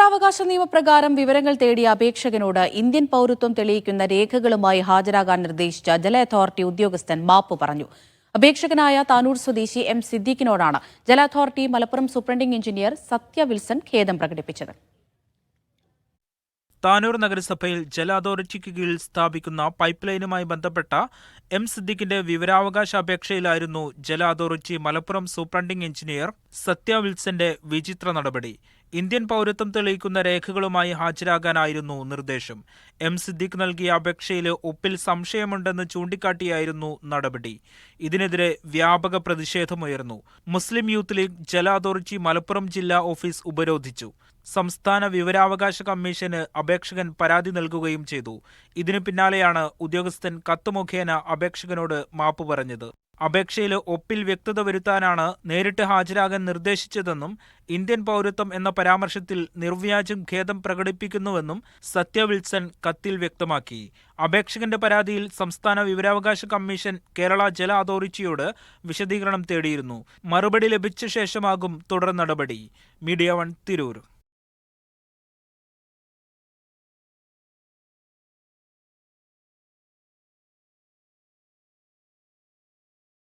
വിവരാവകാശ നിയമപ്രകാരം വിവരങ്ങൾ തേടിയ അപേക്ഷകനോട് ഇന്ത്യൻ പൌരത്വം തെളിയിക്കുന്ന രേഖകളുമായി ഹാജരാകാൻ നിർദ്ദേശിച്ച ജല അതോറിറ്റി ഉദ്യോഗസ്ഥൻ മാപ്പ് പറഞ്ഞു. അപേക്ഷകനായ താനൂർ സ്വദേശി എം സിദ്ദീഖിനോടാണ് ജല അതോറിറ്റി മലപ്പുറം സൂപ്രണ്ടിംഗ് എഞ്ചിനീയർ സത്യ വിൽസൺ ഖേദം പ്രകടിപ്പിച്ചത്. താനൂർ നഗരസഭയിൽ ജല അതോറിറ്റിക്ക് കീഴിൽ സ്ഥാപിക്കുന്ന പൈപ്പ് ലൈനുമായി ബന്ധപ്പെട്ട എം സിദ്ദീഖിന്റെ വിവരാവകാശ അപേക്ഷയിലായിരുന്നു ജല അതോറിറ്റി മലപ്പുറം സൂപ്രണ്ടിംഗ് എഞ്ചിനീയർ സത്യ വിൽസന്റെ വിചിത്ര നടപടി. ഇന്ത്യൻ പൗരത്വം തെളിയിക്കുന്ന രേഖകളുമായി ഹാജരാകാനായിരുന്നു നിർദ്ദേശം. എം സിദ്ദീഖ് നൽകിയ അപേക്ഷയിൽ ഒപ്പിൽ സംശയമുണ്ടെന്ന് ചൂണ്ടിക്കാട്ടിയായിരുന്നു നടപടി. ഇതിനെതിരെ വ്യാപക പ്രതിഷേധമുയർന്നു. മുസ്ലിം യൂത്ത് ലീഗ് ജല അതോറിറ്റി മലപ്പുറം ജില്ലാ ഓഫീസ് ഉപരോധിച്ചു. സംസ്ഥാന വിവരാവകാശ കമ്മീഷന് അപേക്ഷകൻ പരാതി നൽകുകയും ചെയ്തു. ഇതിനു പിന്നാലെയാണ് ഉദ്യോഗസ്ഥൻ കത്ത് മുഖേന അപേക്ഷകനോട് മാപ്പ് പറഞ്ഞത്. അപേക്ഷയിൽ ഒപ്പിൽ വ്യക്തത വരുത്താനാണ് നേരിട്ട് ഹാജരാകാൻ നിർദ്ദേശിച്ചതെന്നും ഇന്ത്യൻ പൗരത്വം എന്ന പരാമർശത്തിൽ നിർവ്യാജം ഖേദം പ്രകടിപ്പിക്കുന്നുവെന്നും സത്യ വിൽസൺ കത്തിൽ വ്യക്തമാക്കി. അപേക്ഷകന്റെ പരാതിയിൽ സംസ്ഥാന വിവരാവകാശ കമ്മീഷൻ കേരള ജല അതോറിറ്റിയോട് വിശദീകരണം തേടിയിരുന്നു. മറുപടി ലഭിച്ച ശേഷമാകും തുടർ നടപടി. മീഡിയ 1 തിരൂർ.